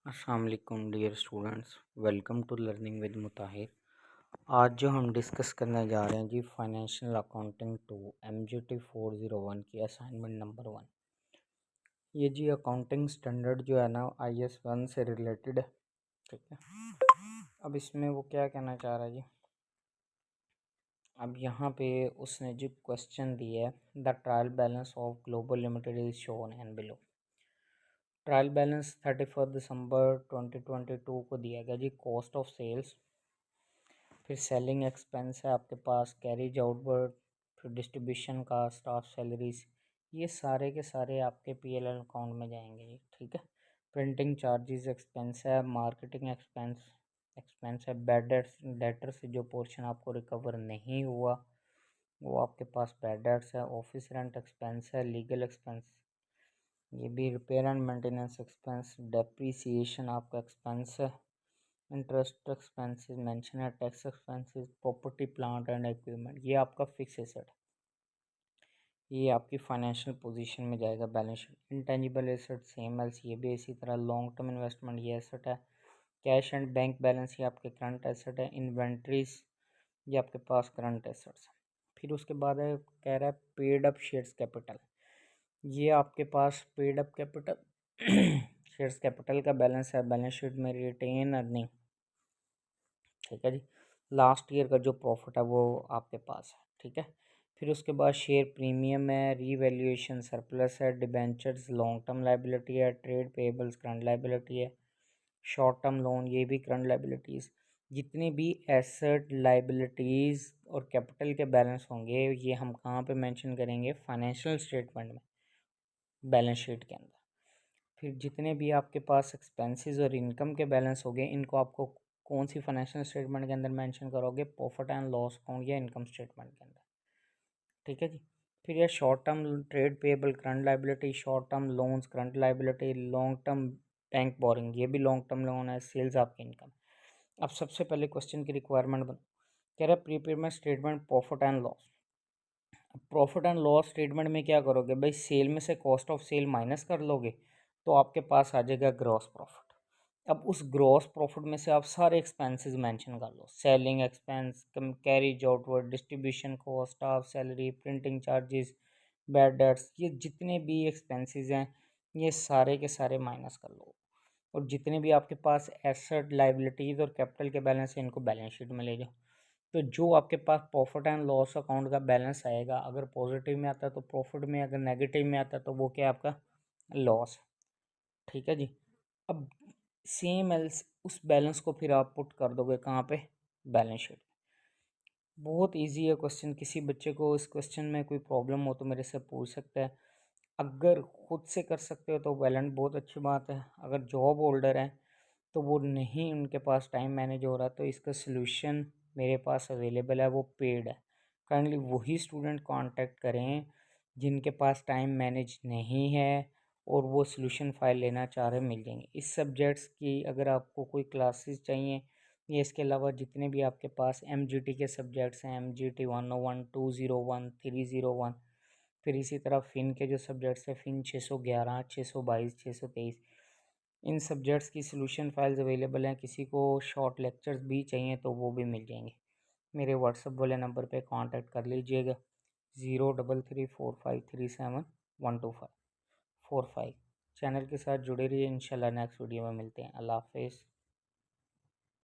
अस्सलाम वालेकुम dear students, welcome to learning with Mutahir. आज जो हम डिस्कस करने जा रहे हैं जी फाइनेंशियल अकाउंटिंग 2 MGT 401 की असाइनमेंट नंबर 1। ये जी अकाउंटिंग स्टैंडर्ड जो है ना IS 1 से रिलेटेड है, ठीक है। अब इसमें वो क्या कहना चाह रहा है जी, अब यहाँ पे उसने जो क्वेश्चन दिया है, the trial balance of global limited is shown and below. Trial balance 31 दिसंबर 2022 को दिया गया जी। कॉस्ट ऑफ सेल्स, फिर सेलिंग एक्सपेंस है आपके पास, कैरिज आउटवर्ड, फिर डिस्ट्रीब्यूशन का, स्टाफ सैलरीज, ये सारे के सारे आपके PL अकाउंट में जाएंगे जी, ठीक है। प्रिंटिंग चार्जेस एक्सपेंस है, मार्केटिंग एक्सपेंस है, बैड डेटर से जो पोर्शन आपको रिकवर नहीं हुआ वो आपके पास बैड डेट्स है, ऑफिस रेंट एक्सपेंस है, लीगल एक्सपेंस, ये भी repair and maintenance expense, depreciation आपका एक्सपेंस है, इंटरेस्ट एक्सपेंसेस मेंशन है, tax expenses, property plant and equipment, ये आपका फिक्स एसेट, ये आपकी फाइनेंशियल पोजीशन में जाएगा balance sheet. Intangible asset same else, ये भी इसी तरह। लॉन्ग टर्म इन्वेस्टमेंट ये एसेट है। कैश एंड बैंक बैलेंस ये आपके करंट एसेट है। इन्वेंट्रीज ये आपके पास करंट एसेट्स है। फिर उसके बाद है, कह रहा है पेड अप शेयर्स कैपिटल, ये आपके पास paid up capital shares capital का बैलेंस है बैलेंस शीट में। रिटेन अर्निंग, ठीक है जी, लास्ट ईयर का जो प्रॉफिट है वो आपके पास है, ठीक है। फिर उसके बाद शेयर प्रीमियम है, रीवैल्यूएशन सरप्लस है, डिबेंचर्स लॉन्ग टर्म लाइबिलिटी है, ट्रेड पेबल्स करंट लाइबिलिटी है, शॉर्ट टर्म लोन ये भी करंट लाइबिलिटीज़। जितनी भी एसेट लाइबिलिटीज़ और कैपिटल के बैलेंस होंगे ये हम कहाँ पे मेंशन करेंगे, फाइनेंशियल स्टेटमेंट में, बैलेंस शीट के अंदर। फिर जितने भी आपके पास एक्सपेंसेस और इनकम के बैलेंस हो गए इनको आपको कौन सी फाइनेंशियल स्टेटमेंट के अंदर मेंशन करोगे, प्रॉफिट एंड लॉस अकाउंट या इनकम स्टेटमेंट के अंदर, ठीक है जी। फिर ये short term trade payable current liability, short term loans current liability, long term bank boring ये भी लॉन्ग टर्म लोन है, सेल्स आपकी इनकम। अब सबसे पहले क्वेश्चन की रिक्वायरमेंट बन कह रहा है prepayment statement profit and loss. Profit and loss statement में क्या करोगे भाई, सेल में से कॉस्ट ऑफ सेल माइनस कर लोगे तो आपके पास आ जाएगा ग्रॉस प्रॉफिट। अब उस ग्रॉस प्रॉफिट में से आप सारे एक्सपेंसेस मेंशन कर लो, selling expense, carriage outward, distribution cost, staff salary, printing charges, bad debts, ये जितने भी एक्सपेंसेस हैं ये सारे के सारे माइनस कर लो। और जितने भी आपके पास एसेट लाइबिलिटीज़ और कैपिटल के बैलेंस है इनको बैलेंस शीट में ले जाओ। तो जो आपके पास प्रॉफिट एंड लॉस अकाउंट का बैलेंस आएगा, अगर पॉजिटिव में आता है तो प्रॉफिट में, अगर नेगेटिव में आता है तो वो क्या आपका लॉस, ठीक है जी। अब सेम एल्स उस बैलेंस को फिर आप पुट कर दोगे कहाँ पे, बैलेंस शीट। बहुत इजी है क्वेश्चन, किसी बच्चे को इस क्वेश्चन में कोई प्रॉब्लम हो तो मेरे से पूछ सकता है। अगर खुद से कर सकते हो तो वेल एंड बहुत अच्छी बात है, अगर जॉब होल्डर है तो वो नहीं, उनके पास टाइम मैनेज हो रहा तो इसका सलूशन मेरे पास अवेलेबल है, वो पेड है। काइंडली वही स्टूडेंट कांटेक्ट करें जिनके पास टाइम मैनेज नहीं है और वो सलूशन फाइल लेना चाह रहे, मिल जाएंगे। इस सब्जेक्ट्स की अगर आपको कोई क्लासेस चाहिए या इसके अलावा जितने भी आपके पास MGT के सब्जेक्ट्स हैं, MGT 101, 201, 301, फिर इसी तरह फ़िन के जो सब्जेक्ट्स हैं, फ़िन 611, 622, 623, इन सब्जेक्ट्स की सॉल्यूशन फाइल्स अवेलेबल हैं। किसी को शॉर्ट लेक्चर्स भी चाहिए तो वो भी मिल जाएंगे। मेरे व्हाट्सएप वाले नंबर पे कांटेक्ट कर लीजिएगा, 033453712545। चैनल के साथ जुड़े रहिए, इंशाल्लाह नेक्स्ट वीडियो में मिलते हैं। अल्लाह हाफिज़।